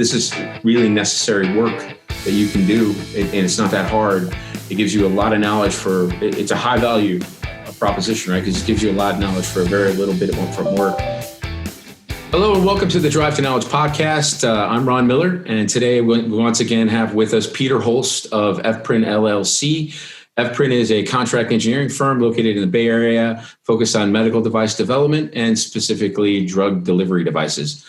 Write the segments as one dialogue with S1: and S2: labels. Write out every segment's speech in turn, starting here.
S1: this is really necessary work that you can do, and it's not that hard. It gives you a lot of knowledge it's a high value proposition, right? Because it gives you a lot of knowledge for a very little bit from work. Hello and welcome to the Drive to Knowledge podcast. I'm Ron Miller, and today we once again have with us Peter Holst of FPRIN LLC. FPRIN is a contract engineering firm located in the Bay Area, focused on medical device development and specifically drug delivery devices.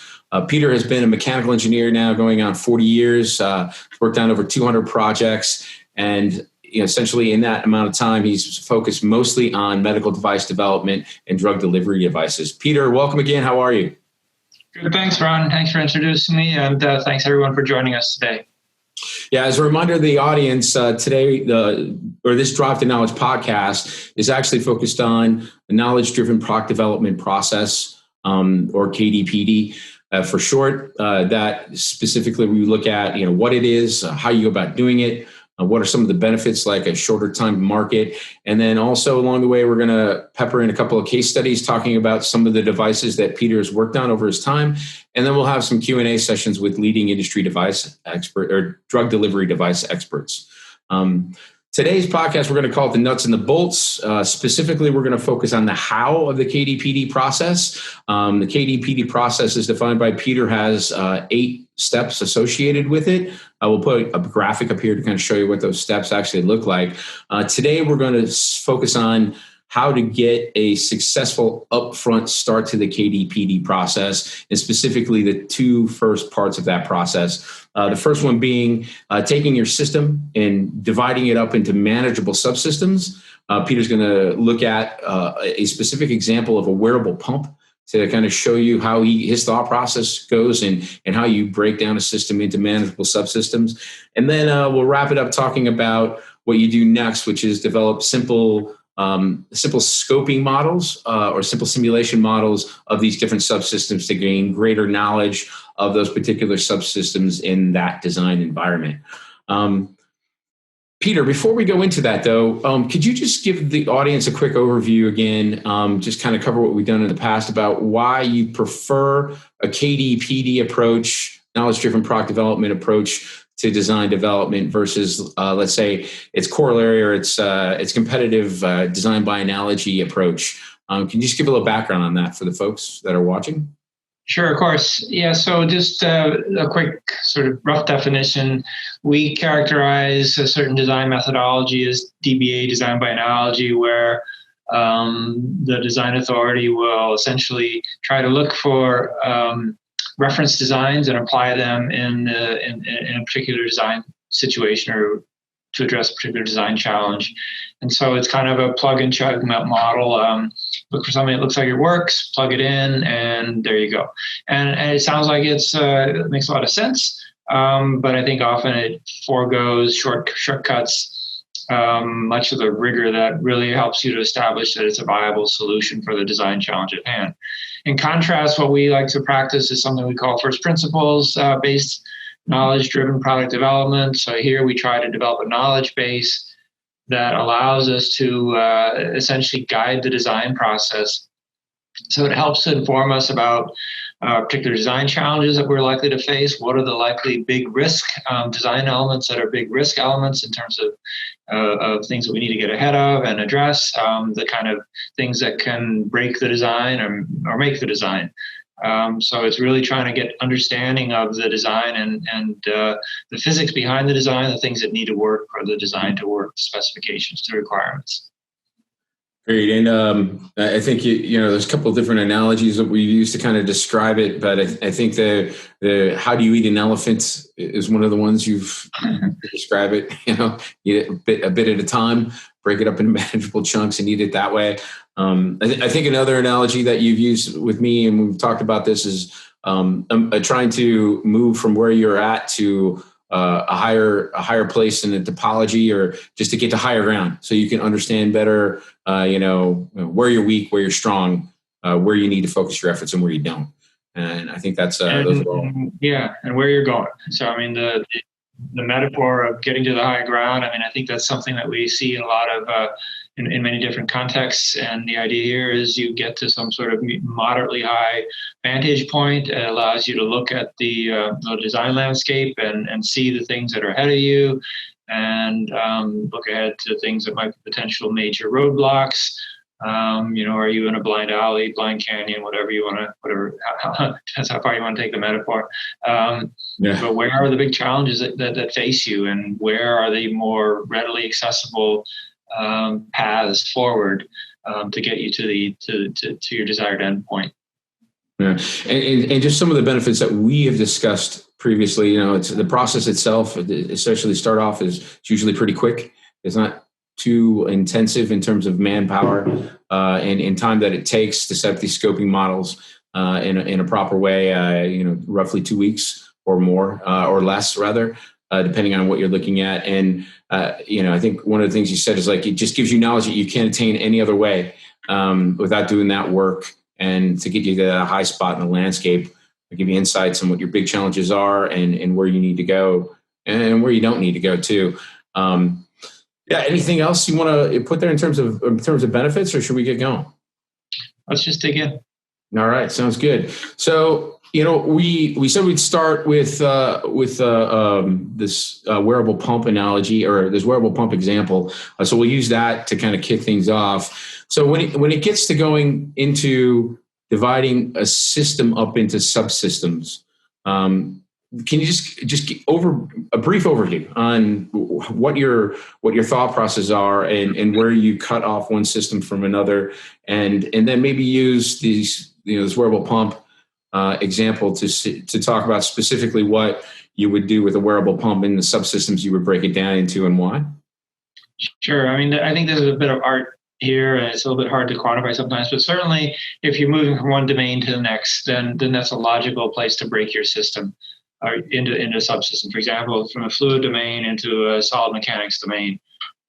S1: Peter has been a mechanical engineer now going on 40 years, worked on over 200 projects, and essentially in that amount of time, he's focused mostly on medical device development and drug delivery devices. Peter, welcome again. How are you?
S2: Good. Thanks, Ron. Thanks for introducing me, and thanks everyone for joining us today.
S1: Yeah, as a reminder to the audience, today, this Drive to Knowledge podcast is actually focused on the knowledge-driven product development process, or KDPD for short. That specifically we look at, what it is, how you go about doing it, what are some of the benefits, like a shorter time to market, and then also along the way we're going to pepper in a couple of case studies talking about some of the devices that Peter has worked on over his time, and then we'll have some Q&A sessions with leading industry device expert or drug delivery device experts. Today's podcast, we're going to call it the nuts and the bolts. Specifically, we're going to focus on the how of the KDPD process. The KDPD process is defined by Peter, has 8 steps associated with it. I will put a graphic up here to kind of show you what those steps actually look like. Today, we're going to focus on how to get a successful upfront start to the KDPD process, and specifically the 2 first parts of that process. The first one being taking your system and dividing it up into manageable subsystems. Peter's going to look at a specific example of a wearable pump to kind of show you how his thought process goes and how you break down a system into manageable subsystems. And then we'll wrap it up talking about what you do next, which is develop simple scoping models or simple simulation models of these different subsystems to gain greater knowledge of those particular subsystems in that design environment. Peter, before we go into that, though, could you just give the audience a quick overview again, just kind of cover what we've done in the past about why you prefer a KDPD approach, knowledge-driven product development approach, to design development versus, let's say, its corollary or its competitive design by analogy approach. Can you just give a little background on that for the folks that are watching?
S2: Sure, of course. Yeah, so just a quick sort of rough definition. We characterize a certain design methodology as DBA, design by analogy, where the design authority will essentially try to look for reference designs and apply them in a particular design situation or to address a particular design challenge. And so it's kind of a plug and chug model. Look for something that looks like it works, plug it in, and there you go. And it sounds like it makes a lot of sense, but I think often it forgoes shortcuts, much of the rigor that really helps you to establish that it's a viable solution for the design challenge at hand. In contrast, what we like to practice is something we call first principles based knowledge-driven product development. So here we try to develop a knowledge base that allows us to essentially guide the design process. So it helps to inform us about particular design challenges that we're likely to face. What are the likely big risk design elements that are big risk elements in terms of things that we need to get ahead of and address, the kind of things that can break the design or make the design. So it's really trying to get understanding of the design and the physics behind the design, the things that need to work for the design to work, specifications to requirements.
S1: Great. And I think, there's a couple of different analogies that we use to kind of describe it, but I think the how do you eat an elephant is one of the ones you've describe it, eat it a bit at a time, break it up into manageable chunks and eat it that way. I think another analogy that you've used with me, and we've talked about this, is trying to move from where you're at to a higher place in the topology, or just to get to higher ground, so you can understand better, where you're weak, where you're strong, where you need to focus your efforts, and where you don't. And I think that's those are all.
S2: Yeah, and where you're going. So I mean, the metaphor of getting to the high ground. I mean, I think that's something that we see in a lot of in many different contexts. And the idea here is you get to some sort of moderately high vantage point. It allows you to look at the design landscape and see the things that are ahead of you, and look ahead to things that might be potential major roadblocks. Are you in a blind alley, blind canyon, whatever you want to, that's how far you want to take the metaphor. But where are the big challenges that face you, and where are the more readily accessible paths forward to get you to your desired endpoint?
S1: Yeah, and just some of the benefits that we have discussed previously. It's the process itself, especially start off, is usually pretty quick. It's not too intensive in terms of manpower and time that it takes to set up these scoping models in a proper way. Roughly 2 weeks or more or less, rather, depending on what you're looking at. And I think one of the things you said is like it just gives you knowledge that you can't attain any other way without doing that work, and to get you to a high spot in the landscape, give you insights on what your big challenges are and where you need to go and where you don't need to go too. Anything else you want to put there in terms of benefits, or should we get going?
S2: Let's just dig in.
S1: All right, sounds good. So we said we'd start with this wearable pump analogy, or this wearable pump example. So we'll use that to kind of kick things off. So when it gets to going into dividing a system up into subsystems, can you just over a brief overview on what your thought process are and where you cut off one system from another, and then maybe use this wearable pump example to talk about specifically what you would do with a wearable pump and the subsystems you would break it down into and why?
S2: Sure. I mean, I think there's a bit of art here, and it's a little bit hard to quantify sometimes, but certainly if you're moving from one domain to the next, then that's a logical place to break your system into a subsystem. For example, from a fluid domain into a solid mechanics domain,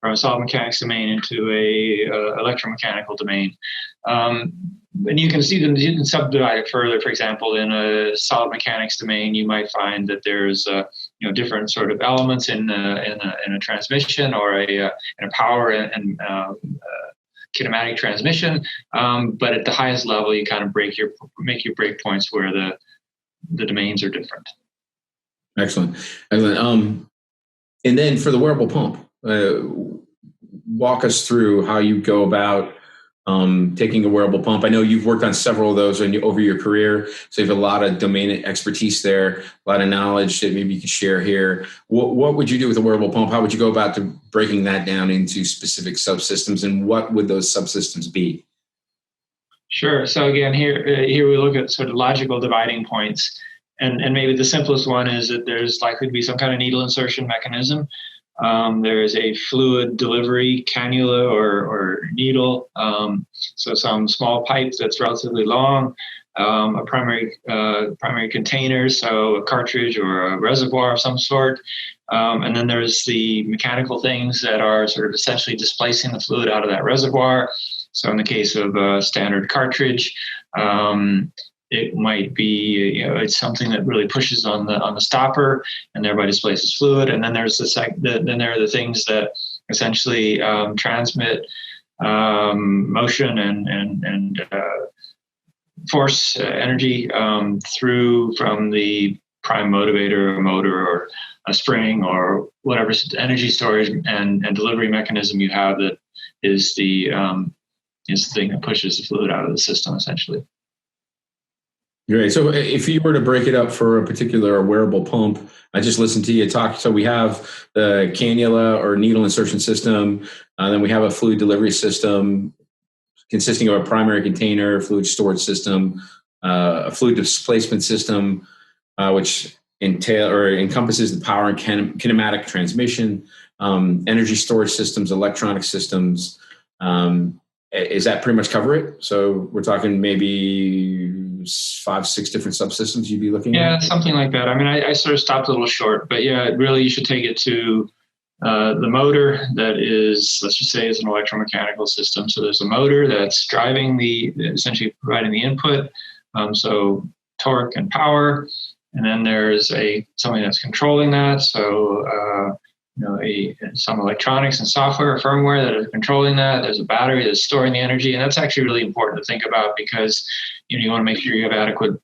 S2: from a solid mechanics domain into a electromechanical domain. And you can see them, you can subdivide it further. For example, in a solid mechanics domain, you might find that there's different sort of elements in a transmission or in a power and kinematic transmission. But at the highest level, you kind of make your breakpoints where the domains are different.
S1: Excellent. And then for the wearable pump, walk us through how you go about taking a wearable pump. I know you've worked on several of those over your career, so you have a lot of domain expertise there, a lot of knowledge that maybe you could share here. What would you do with a wearable pump? How would you go about breaking that down into specific subsystems, and what would those subsystems be?
S2: Sure. So again, here we look at sort of logical dividing points. And maybe the simplest one is that there's likely to be some kind of needle insertion mechanism. There is a fluid delivery cannula or needle, so some small pipe that's relatively long, a primary container, so a cartridge or a reservoir of some sort, and then there's the mechanical things that are sort of essentially displacing the fluid out of that reservoir. So in the case of a standard cartridge, it might be, it's something that really pushes on the stopper and thereby displaces fluid. And then there's then there are the things that essentially transmit motion and force energy through from the prime motivator or motor or a spring or whatever energy storage and delivery mechanism you have that is the thing that pushes the fluid out of the system, essentially.
S1: Great. So if you were to break it up for a particular wearable pump, I just listened to you talk. So we have the cannula or needle insertion system. Then we have a fluid delivery system consisting of a primary container, fluid storage system, a fluid displacement system, which encompasses the power and kinematic transmission, energy storage systems, electronic systems. Is that pretty much cover it? So we're talking maybe 5-6 different subsystems you'd be looking at?
S2: Yeah, something like that. I mean, I sort of stopped a little short, but yeah, really you should take it to the motor that is, let's just say, is an electromechanical system. So there's a motor that's driving essentially providing the input, so torque and power. And then there's something that's controlling that. So some electronics and software or firmware that are controlling that. There's a battery that's storing the energy, and that's actually really important to think about because you want to make sure you have adequate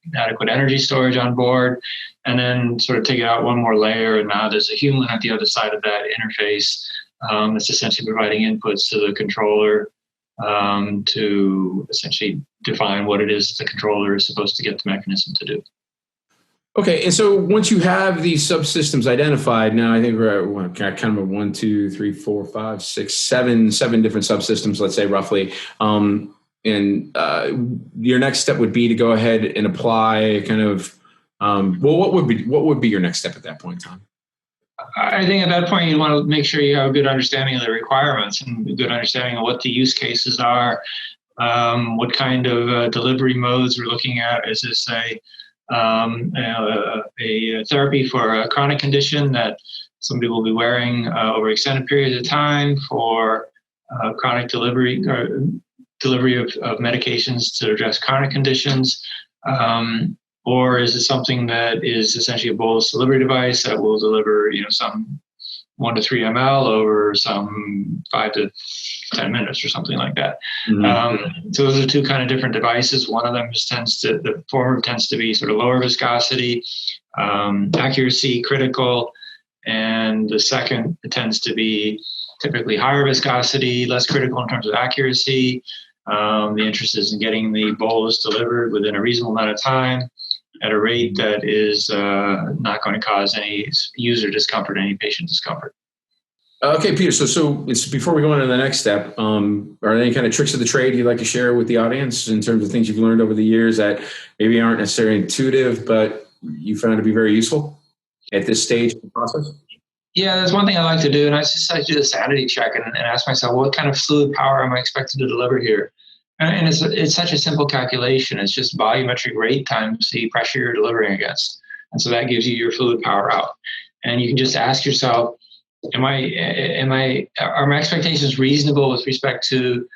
S2: energy storage on board, and then sort of take it out one more layer, and now there's a human at the other side of that interface that's essentially providing inputs to the controller to essentially define what it is the controller is supposed to get the mechanism to do.
S1: Okay, and so once you have these subsystems identified, now I think we're at kind of a 1, 2, 3, 4, 5, 6, 7 different subsystems, let's say roughly. And your next step would be to go ahead and apply kind of what would be your next step at that point, Tom?
S2: I think at that point you want to make sure you have a good understanding of the requirements and a good understanding of what the use cases are, what kind of delivery modes we're looking at. Is this a therapy for a chronic condition that somebody will be wearing over extended periods of time for chronic delivery or delivery of medications to address chronic conditions? Or is it something that is essentially a bolus delivery device that will deliver, some 1 to 3 ml over some 5 to 10 minutes or something like that? Mm-hmm. So those are two kind of different devices. One of them the former tends to be sort of lower viscosity, accuracy critical, and the second tends to be typically higher viscosity, less critical in terms of accuracy. The interest is in getting the bolus delivered within a reasonable amount of time at a rate that is not going to cause any user discomfort, any patient discomfort.
S1: Okay, Peter. So it's before we go on to the next step, are there any kind of tricks of the trade you'd like to share with the audience in terms of things you've learned over the years that maybe aren't necessarily intuitive, but you found to be very useful at this stage of the process?
S2: Yeah, there's one thing I like to do, and I just like to do the sanity check and ask myself, what kind of fluid power am I expected to deliver here? And it's such a simple calculation. It's just volumetric rate times the pressure you're delivering against. And so that gives you your fluid power out. And you can just ask yourself, are my expectations reasonable with respect to,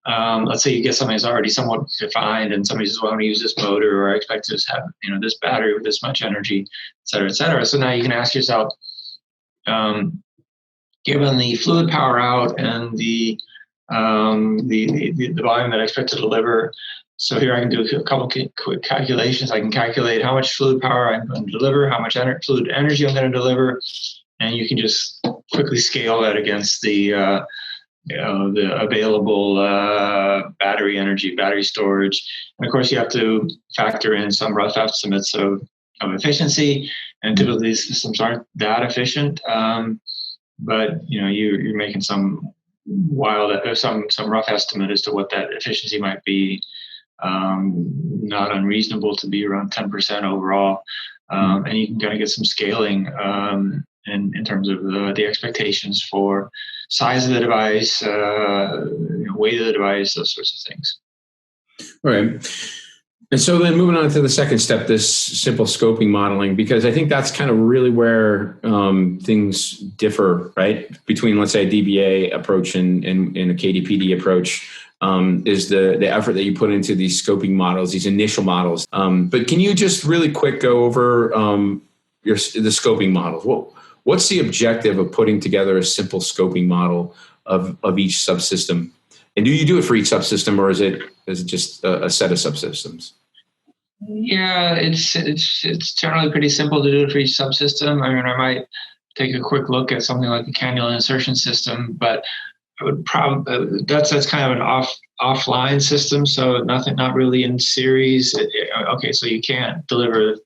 S2: let's say you get something that's already somewhat defined and somebody says, well, I'm going to use this motor, or I expect to have, this battery with this much energy, et cetera, et cetera. So now you can ask yourself, given the fluid power out and the volume that I expect to deliver. So here I can do a couple quick calculations. I can calculate how much fluid power I'm going to deliver, how much fluid energy I'm going to deliver, and you can just quickly scale that against the available battery energy, battery storage. And of course, you have to factor in some rough estimates of efficiency. And typically, these systems aren't that efficient, but you're making some rough estimate as to what that efficiency might be. Not unreasonable to be around 10% overall, and you can kind of get some scaling in terms of the expectations for size of the device, weight of the device, those sorts of things.
S1: All right. And so then moving on to the second step, this simple scoping modeling, because I think that's kind of really where things differ, right? Between, let's say, a DBA approach and a KDPD approach, is the effort that you put into these scoping models, these initial models. But can you just really quick go over the scoping models? What's the objective of putting together a simple scoping model of each subsystem? And do you do it for each subsystem, or is it just a set of subsystems?
S2: Yeah, it's generally pretty simple to do it for each subsystem. I mean, I might take a quick look at something like a cannula insertion system, but I would probably that's kind of an offline system, so not really in series. Okay, so you can't deliver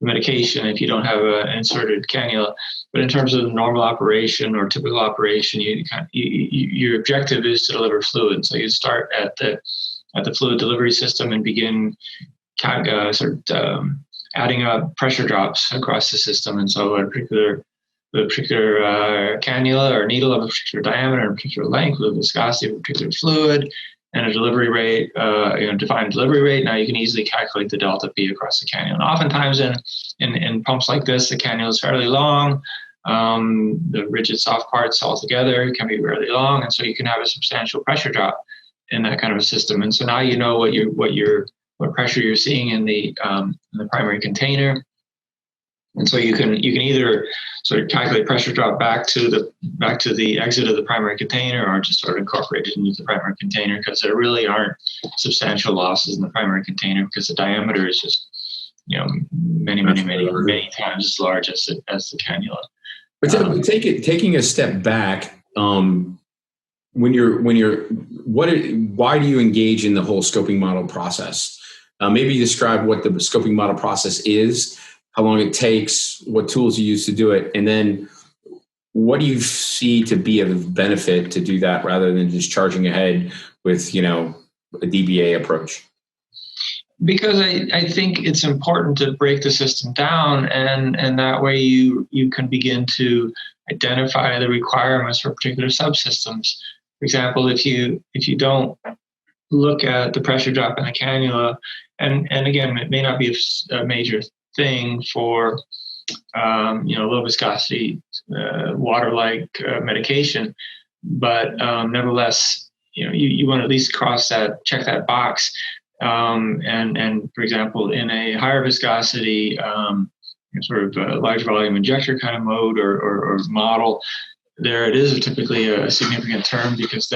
S2: medication if you don't have an inserted cannula. But in terms of normal operation or typical operation, your objective is to deliver fluid. So you start at the fluid delivery system and begin adding up pressure drops across the system. And so a particular cannula or needle of a particular diameter and a particular length with a viscosity of a particular fluid and a delivery rate, defined delivery rate. Now you can easily calculate the delta P across the cannula. And oftentimes in pumps like this, the cannula is fairly long. The rigid soft parts altogether can be really long, and so you can have a substantial pressure drop in that kind of a system. And so now you know what pressure you're seeing in the primary container. And so you can either sort of calculate pressure drop back to the exit of the primary container, or just sort of incorporate it into the primary container, because there really aren't substantial losses in the primary container, because the diameter is just many times as large as the cannula.
S1: But taking a step back, why do you engage in the whole scoping model process? Maybe describe what the scoping model process is, how long it takes, what tools you use to do it, and then what do you see to be of benefit to do that rather than just charging ahead with, a DBA approach?
S2: Because I think it's important to break the system down, and that way you can begin to identify the requirements for particular subsystems. For example, if you don't look at the pressure drop in the cannula, and again, it may not be a major thing for low viscosity water-like medication, but nevertheless, you want to at least check that box. And for example, in a higher viscosity, sort of a large volume injector kind of mode or model, there it is typically a significant term, because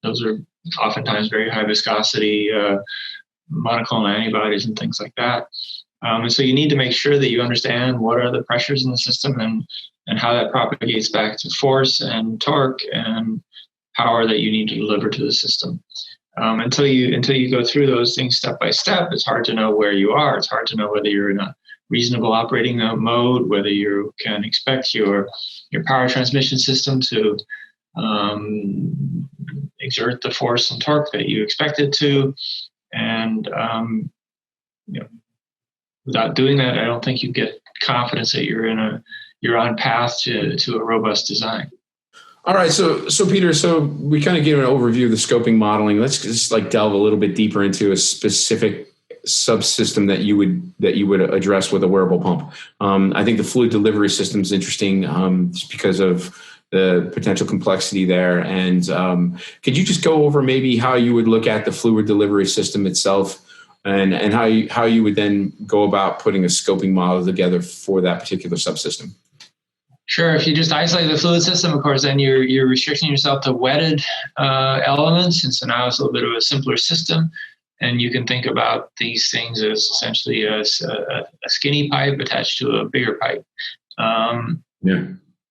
S2: those are oftentimes very high viscosity monoclonal antibodies and things like that. And so you need to make sure that you understand what are the pressures in the system and how that propagates back to force and torque and power that you need to deliver to the system. Until you go through those things step by step, it's hard to know where you are. It's hard to know whether you're in a reasonable operating mode, whether you can expect your power transmission system to exert the force and torque that you expect it to. And without doing that, I don't think you get confidence that you're on path to a robust design.
S1: All right, so Peter, we kind of gave an overview of the scoping modeling. Let's just delve a little bit deeper into a specific subsystem that you would address with a wearable pump. I think the fluid delivery system is interesting just because of the potential complexity there. And could you just go over maybe how you would look at the fluid delivery system itself, and how you would then go about putting a scoping model together for that particular subsystem?
S2: Sure. If you just isolate the fluid system, of course, then you're restricting yourself to wetted elements, and so now it's a little bit of a simpler system. And you can think about these things as essentially a skinny pipe attached to a bigger pipe.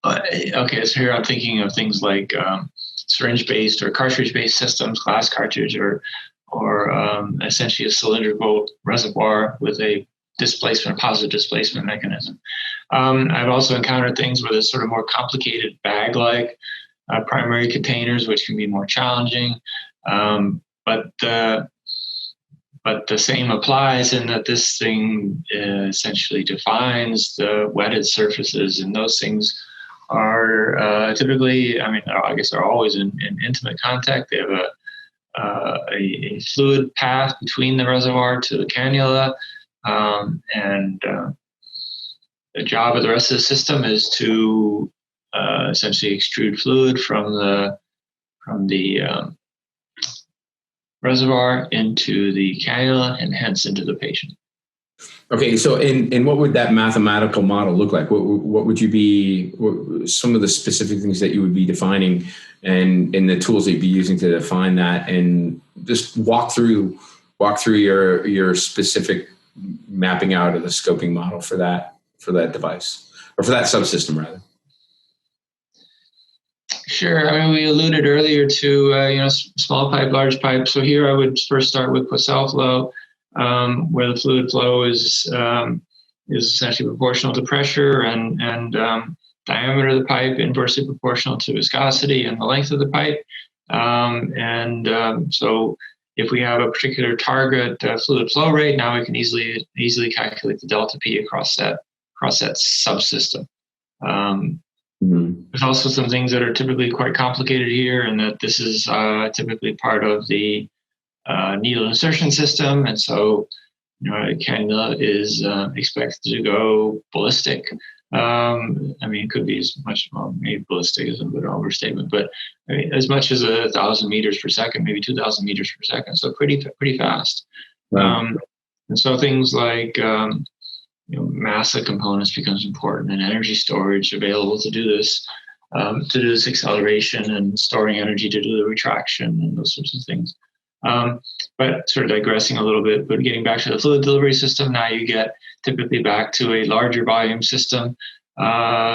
S2: Okay, so here I'm thinking of things like syringe-based or cartridge-based systems, glass cartridge, or essentially a cylindrical reservoir with a positive displacement mechanism. I've also encountered things where there's sort of more complicated bag-like primary containers, which can be more challenging. But the same applies in that this thing essentially defines the wetted surfaces, and those things are typically, I guess they're always in intimate contact. They have a fluid path between the reservoir to the cannula, and the job of the rest of the system is to essentially extrude fluid from the reservoir into the cannula and hence into the patient.
S1: Okay, so and what would that mathematical model look like? What would you be, some of the specific things that you would be defining, and the tools that you'd be using to define that, and just walk through your specific mapping out of the scoping model for that device, or for that subsystem rather.
S2: Sure. We alluded earlier to small pipe, large pipe. So here I would first start with Poisson flow, where the fluid flow is essentially proportional to pressure and diameter of the pipe inversely proportional to viscosity and the length of the pipe. So if we have a particular target fluid flow rate, now we can easily calculate the delta P across that subsystem. There's also some things that are typically quite complicated here, and that this is typically part of the needle insertion system, and so a cannula is expected to go ballistic. It could be as much, maybe ballistic is a bit of an overstatement, but as much as 1,000 meters per second, maybe 2,000 meters per second, so pretty fast. Wow. And so things like mass of components becomes important, and energy storage available to do this acceleration and storing energy to do the retraction and those sorts of things. But sort of digressing a little bit, but getting back to the fluid delivery system, now you get typically back to a larger volume system,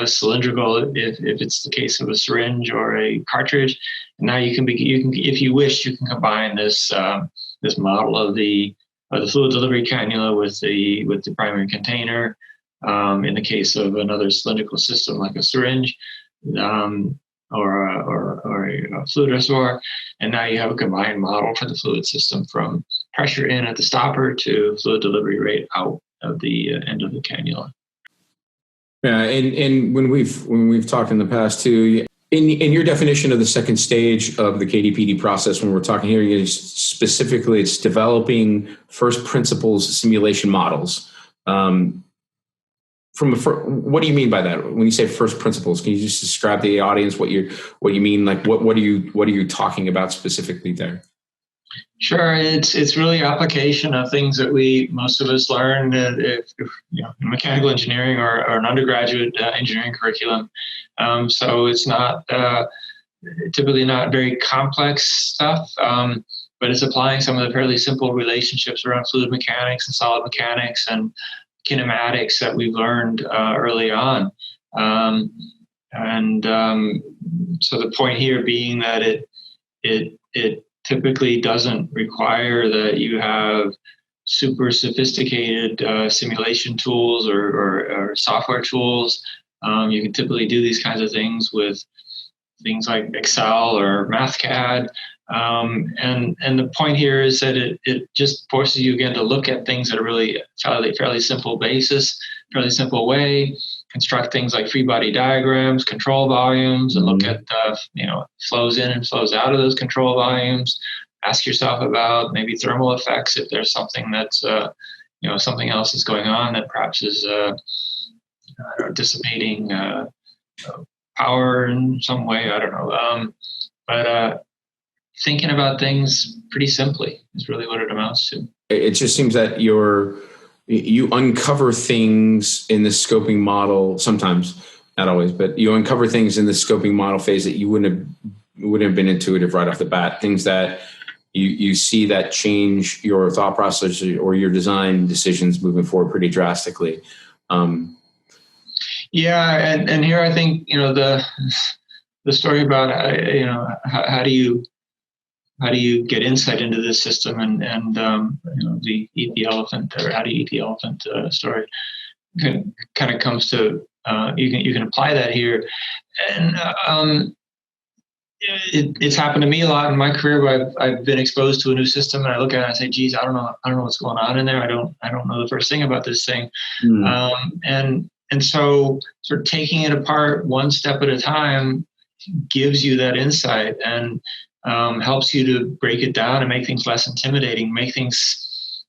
S2: cylindrical if it's the case of a syringe or a cartridge. And now you can if you wish, you can combine this this model of the fluid delivery cannula with the primary container. In the case of another cylindrical system like a syringe, or a fluid reservoir, and now you have a combined model for the fluid system from pressure in at the stopper to fluid delivery rate out of the end of the cannula.
S1: Yeah, and when we've talked in the past too, in your definition of the second stage of the KDPD process, when we're talking here, specifically, it's developing first principles simulation models. What do you mean by that? When you say first principles, can you just describe to the audience what you mean? Like what are you talking about specifically there?
S2: Sure, it's really application of things that most of us learn in mechanical engineering or an undergraduate engineering curriculum. So it's not typically not very complex stuff, but it's applying some of the fairly simple relationships around fluid mechanics and solid mechanics and kinematics that we've learned early on. So the point here being that it typically doesn't require that you have super sophisticated simulation tools or software tools. You can typically do these kinds of things with things like Excel or MathCAD. And the point here is that it just forces you again to look at things that are really fairly simple basis, fairly simple way, construct things like free body diagrams, control volumes, and look at flows in and flows out of those control volumes. Ask yourself about maybe thermal effects if there's something that's something else is going on that perhaps is dissipating power in some way. I don't know, but thinking about things pretty simply is really what it amounts to.
S1: It just seems that you uncover things in the scoping model sometimes, not always, but you uncover things in the scoping model phase that you wouldn't have been intuitive right off the bat. Things that you see that change your thought process or your design decisions moving forward pretty drastically.
S2: Yeah, and here I think the story about how do you get insight into this system and the eat the elephant, or how do you eat the elephant story kind of comes to you can apply that here, and it's happened to me a lot in my career where I've been exposed to a new system and I look at it and I say, geez, I don't know what's going on in there. I don't know the first thing about this thing. And so sort of taking it apart one step at a time gives you that insight and helps you to break it down and make things less intimidating, make things,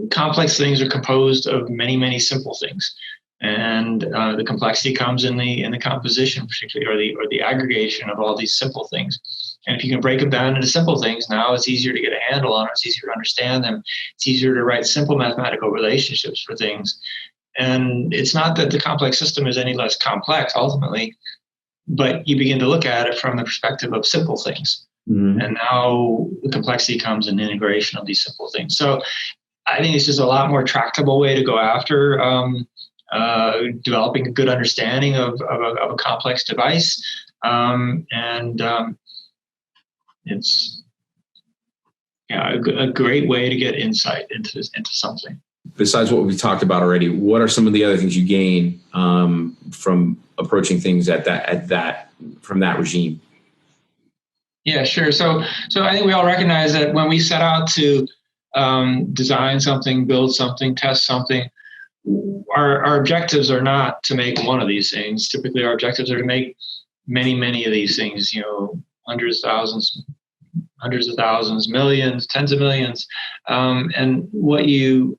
S2: complex things are composed of many, many simple things. And the complexity comes in the composition, particularly, or the aggregation of all these simple things. And if you can break them down into simple things, now it's easier to get a handle on it. It's easier to understand them. It's easier to write simple mathematical relationships for things. And it's not that the complex system is any less complex ultimately, but you begin to look at it from the perspective of simple things. Mm-hmm. And now the complexity comes in the integration of these simple things. So I think it's just a lot more tractable way to go after developing a good understanding of a complex device. It's a great way to get insight into something.
S1: Besides what we've talked about already, what are some of the other things you gain from approaching things from that regime?
S2: Yeah, sure. So I think we all recognize that when we set out to design something, build something, test something, our objectives are not to make one of these things. Typically, our objectives are to make many, many of these things, hundreds of thousands, millions, tens of millions. And what you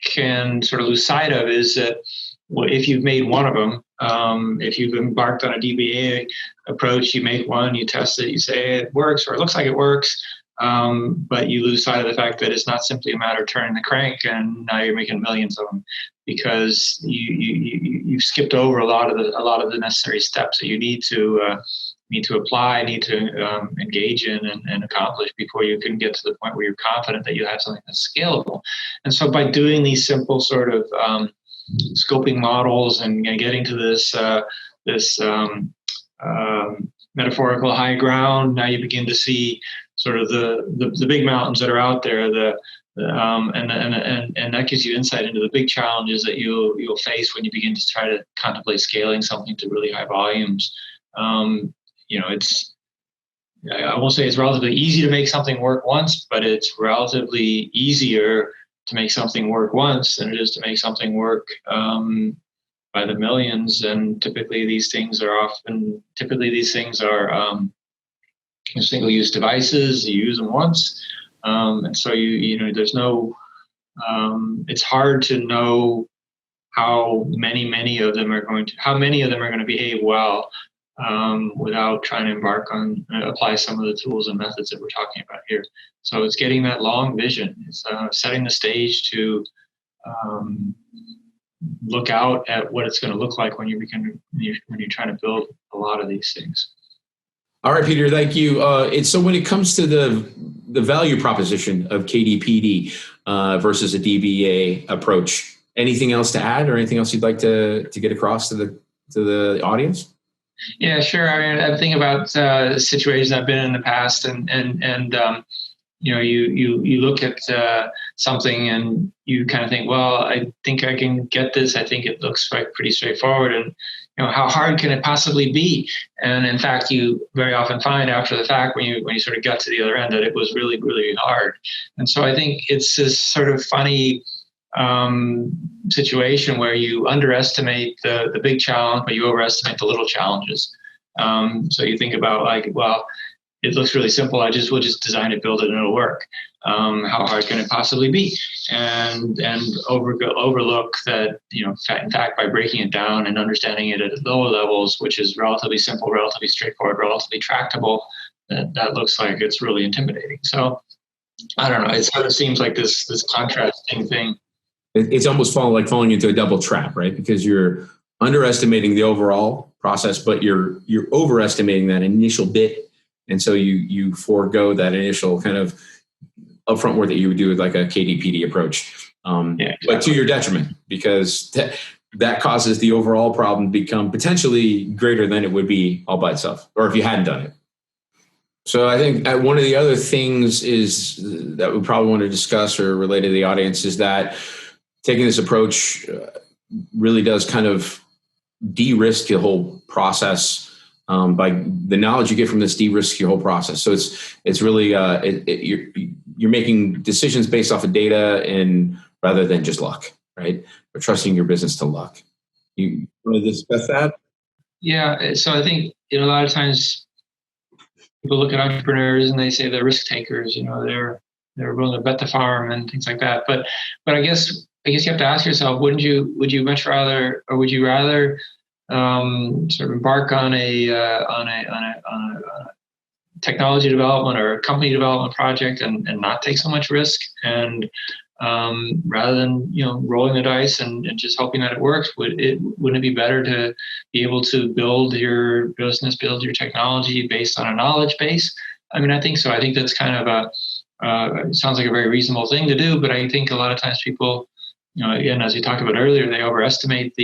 S2: can sort of lose sight of is that if you've made one of them, if you've embarked on a DBA approach, you make one, you test it, you say it works or it looks like it works, but you lose sight of the fact that it's not simply a matter of turning the crank and now you're making millions of them, because you've skipped over a lot of the necessary steps that you need to apply, need to engage in and accomplish before you can get to the point where you're confident that you have something that's scalable. And so by doing these simple sort of scoping models and getting to this metaphorical high ground, now you begin to see sort of the big mountains that are out there, and that gives you insight into the big challenges that you'll face when you begin to try to contemplate scaling something to really high volumes. I won't say it's relatively easy to make something work once, but it's relatively easier to make something work once than it is to make something work by the millions. And typically these things are single-use devices. You use them once, and so there's no. It's hard to know how many of them are going to behave well without trying to apply some of the tools and methods that we're talking about here. So it's getting that long vision. It's setting the stage to look out at what it's going to look like when you're trying to build a lot of these things.
S1: All right, Peter, thank you. So when it comes to the value proposition of KDPD versus a DBA approach, anything else to add or anything else you'd like to get across to the audience?
S2: Yeah, sure. I mean, I think about situations I've been in the past, and you look at something and you kind of think, well, I think I can get this. I think it looks like pretty straightforward, and how hard can it possibly be? And in fact, you very often find after the fact, when you sort of get to the other end, that it was really, really hard. And so I think it's this sort of funny situation where you underestimate the big challenge, but you overestimate the little challenges. So you think about it looks really simple. We'll just design it, build it, and it'll work. How hard can it possibly be? And overlook that, in fact, by breaking it down and understanding it at lower levels, which is relatively simple, relatively straightforward, relatively tractable, that looks like it's really intimidating. So I don't know. It sort of seems like this contrasting thing.
S1: It's almost falling into a double trap, right? Because you're underestimating the overall process, but you're overestimating that initial bit. And so you forego that initial kind of upfront work that you would do with like a KDPD approach. Exactly. But to your detriment, because that causes the overall problem to become potentially greater than it would be all by itself, or if you hadn't done it. So I think one of the other things is that we probably want to discuss or relate to the audience is that taking this approach really does kind of de-risk the whole process. By the knowledge you get from this, de-risk your whole process. So it's really you're making decisions based off of data and rather than just luck, right? Or trusting your business to luck. You want to discuss that?
S2: Yeah. So I think a lot of times people look at entrepreneurs and they say they're risk takers. They're willing to bet the farm and things like that. But I guess you have to ask yourself: would you much rather, or would you rather sort of embark on a technology development or a company development project and not take so much risk, and rather than rolling the dice and just hoping that it works? Wouldn't it be better to be able to build your business, build your technology based on a knowledge base? I mean, I think so. I think that's kind of it sounds like a very reasonable thing to do, but I think a lot of times people, again, as we talked about earlier, they overestimate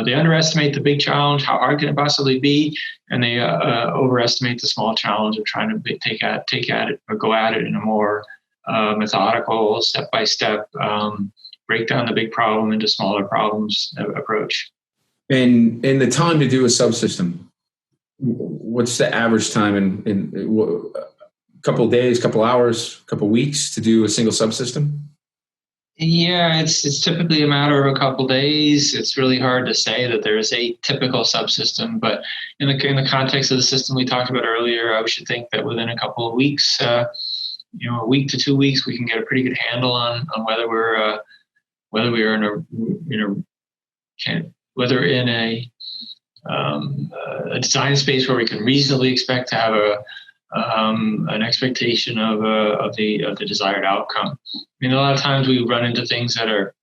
S2: they underestimate the big challenge. How hard can it possibly be? And they overestimate the small challenge of trying to take at it or go at it in a more methodical, step-by-step, break down the big problem into smaller problems approach.
S1: And the time to do a subsystem, what's the average time in a couple of days, couple hours, couple of weeks to do a single subsystem?
S2: Yeah, it's typically a matter of a couple of days. It's really hard to say that there is a typical subsystem, but in the context of the system we talked about earlier, I should think that within a couple of weeks, a week to 2 weeks, we can get a pretty good handle on whether we are in a design space where we can reasonably expect to have an expectation of the desired outcome. I mean, a lot of times we run into things that are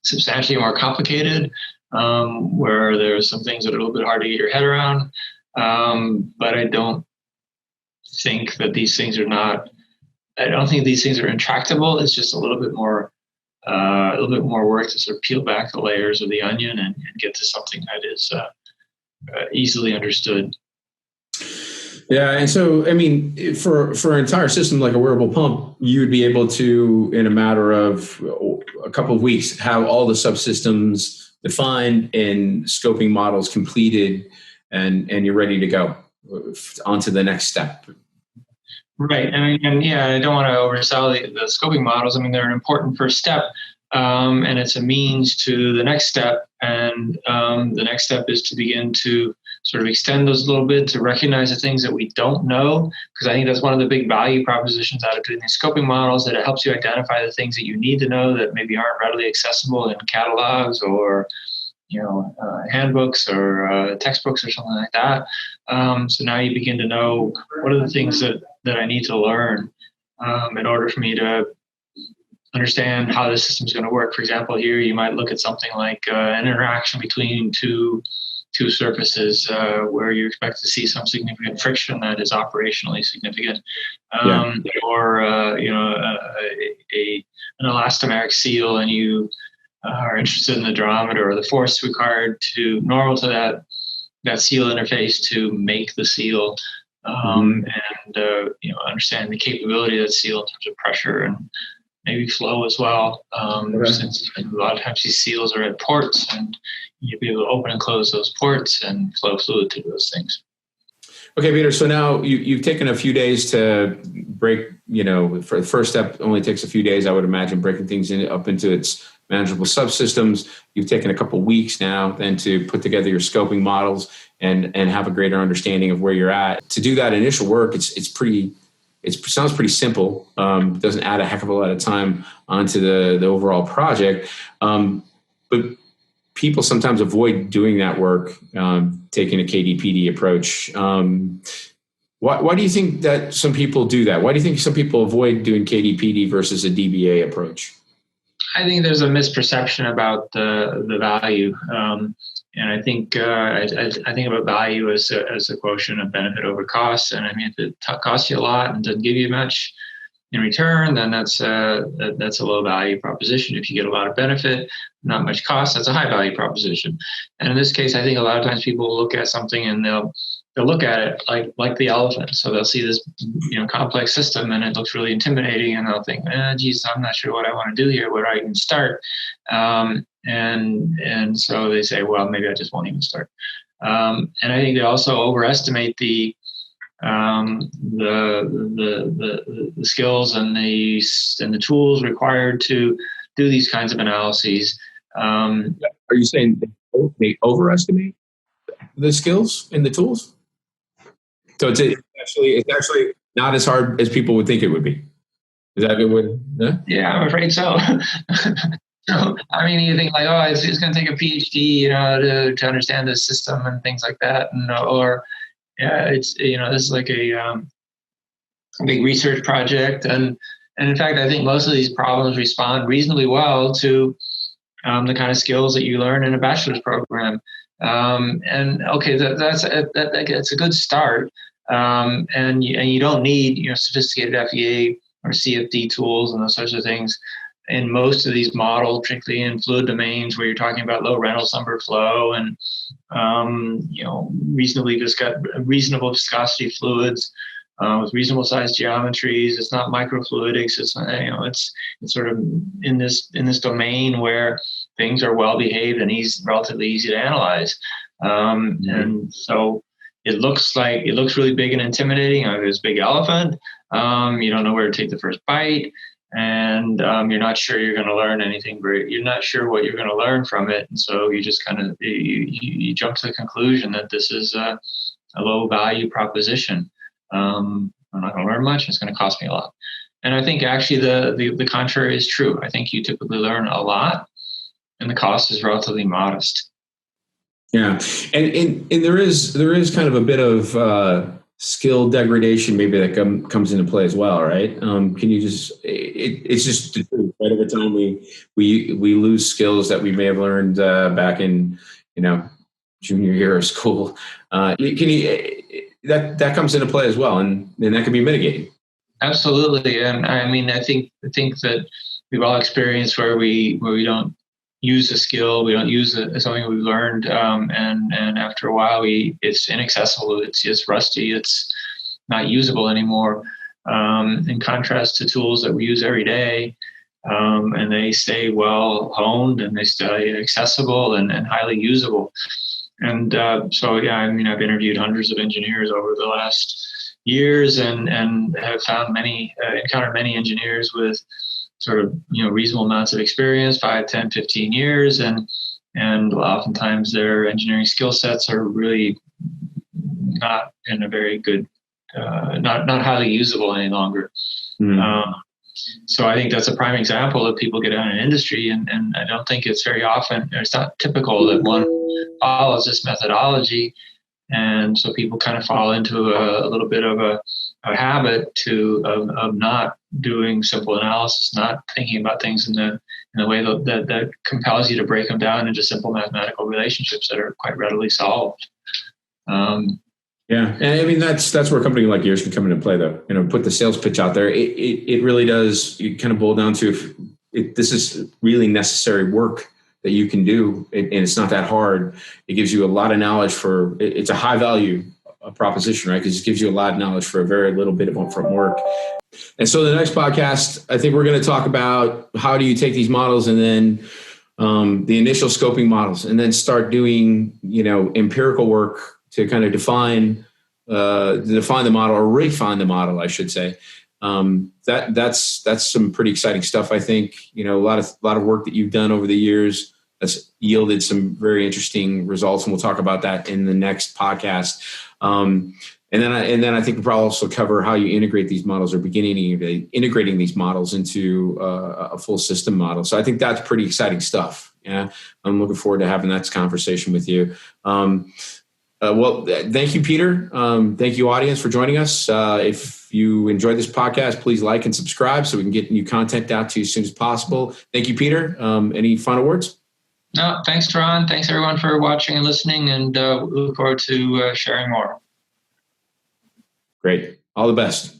S2: substantially more complicated, where there's some things that are a little bit hard to get your head around. But I don't think that these things are not. I don't think these things are intractable. It's just a little bit more work to sort of peel back the layers of the onion and get to something that is easily understood.
S1: Yeah, and so I mean, for an entire system like a wearable pump, you would be able to, in a matter of a couple of weeks, have all the subsystems defined and scoping models completed, and you're ready to go on to the next step.
S2: Right, and yeah, I don't want to oversell the scoping models. I mean, they're an important first step, and it's a means to the next step. And the next step is to begin to sort of extend those a little bit, to recognize the things that we don't know, because I think that's one of the big value propositions out of doing these scoping models, that it helps you identify the things that you need to know that maybe aren't readily accessible in catalogs or handbooks or textbooks or something like that. So now you begin to know what are the things that I need to learn in order for me to understand how the system's going to work. For example, here you might look at something like an interaction between two surfaces where you expect to see some significant friction that is operationally significant, or an elastomeric seal, and you are interested in the durometer or the force required to normal to that seal interface to make the seal, and understand the capability of that seal in terms of pressure and maybe flow as well. Since a lot of times these seals are at ports, and you'll be able to open and close those ports and flow fluid to those things.
S1: Okay, Peter. So now you've taken a few days to break. For the first step, only takes a few days, I would imagine, breaking things up into its manageable subsystems. You've taken a couple of weeks now then to put together your scoping models and have a greater understanding of where you're at. To do that initial work, it sounds pretty simple. Doesn't add a heck of a lot of time onto the overall project. But people sometimes avoid doing that work, taking a KDPD approach. Why do you think that some people do that? Why do you think some people avoid doing KDPD versus a DBA approach?
S2: I think there's a misperception about the value. And I think I think about value as a quotient of benefit over cost. And I mean, if it costs you a lot and doesn't give you much in return, then that's a low value proposition. If you get a lot of benefit, not much cost, that's a high value proposition. And in this case, I think a lot of times people look at something and they'll look at it like the elephant. So they'll see this complex system and it looks really intimidating, and they'll think, geez, I'm not sure what I want to do here, where I can start. And so they say, well, maybe I just won't even start. And I think they also overestimate the skills and the tools required to do these kinds of analyses.
S1: Are you saying they overestimate the skills and the tools? So it's actually not as hard as people would think it would be. Is that what?
S2: Yeah, I'm afraid so. So, I mean, you think like, oh, it's going to take a PhD, to understand this system and things like that, it's this is like a big research project, and in fact, I think most of these problems respond reasonably well to the kind of skills that you learn in a bachelor's program. And okay, that's a good start, and you don't need sophisticated FEA or CFD tools and those sorts of things in most of these models, particularly in fluid domains where you're talking about low Reynolds number flow and reasonable viscosity fluids with reasonable sized geometries. It's not microfluidics. It's it's sort of in this domain where things are well behaved and relatively easy to analyze. And so it looks really big and intimidating. This big elephant. You don't know where to take the first bite. And you're not sure you're going to learn anything great. You're not sure what you're going to learn from it, and so you just kind of you jump to the conclusion that this is a low value proposition. I'm not going to learn much. It's going to cost me a lot. And I think actually the contrary is true. I think you typically learn a lot, and the cost is relatively modest.
S1: Yeah, and there is kind of a bit of skill degradation maybe that comes into play as well, right? Can you just it's just the truth, right? Over time we lose skills that we may have learned back in junior year of school. Can you that comes into play as well, and that can be mitigated.
S2: Absolutely, and I mean, I think that we've all experienced where we don't use a skill, we don't use something we've learned, and after a while, it's inaccessible, it's rusty, it's not usable anymore. In contrast to tools that we use every day, and they stay well honed and they stay accessible and highly usable. And so, yeah, I mean, I've interviewed hundreds of engineers over the last years and have found encountered many engineers with sort of, reasonable amounts of experience, 5, 10, 15 years. And oftentimes their engineering skill sets are really not in a very good, not highly usable any longer. Mm-hmm. So I think that's a prime example of people get out in industry, and I don't think it's very often, it's not typical that one follows this methodology. And so people kind of fall into a little bit of a habit of not doing simple analysis, not thinking about things in the way that compels you to break them down into simple mathematical relationships that are quite readily solved.
S1: Yeah, and I mean that's where a company like yours can come into play, though. Put the sales pitch out there. It really does. You kind of boil down to if this is really necessary work that you can do, and it's not that hard. It gives you a lot of knowledge for. It's a high value proposition, right? Because it gives you a lot of knowledge for a very little bit of upfront work. And so the next podcast, I think we're going to talk about how do you take these models and then the initial scoping models, and then start doing empirical work to kind of define the model, or refine the model, I should say. That's some pretty exciting stuff. I think a lot of work that you've done over the years has yielded some very interesting results, and we'll talk about that in the next podcast. And then I think we'll also cover how you integrate these models, or beginning integrating these models into a full system model. So I think that's pretty exciting stuff. Yeah, I'm looking forward to having that conversation with you. Well, thank you, Peter. Thank you, audience, for joining us. If you enjoyed this podcast, please like and subscribe so we can get new content out to you as soon as possible. Thank you, Peter. Any final words?
S2: No, thanks, Ron. Thanks, everyone, for watching and listening, and we look forward to sharing more.
S1: Great. All the best.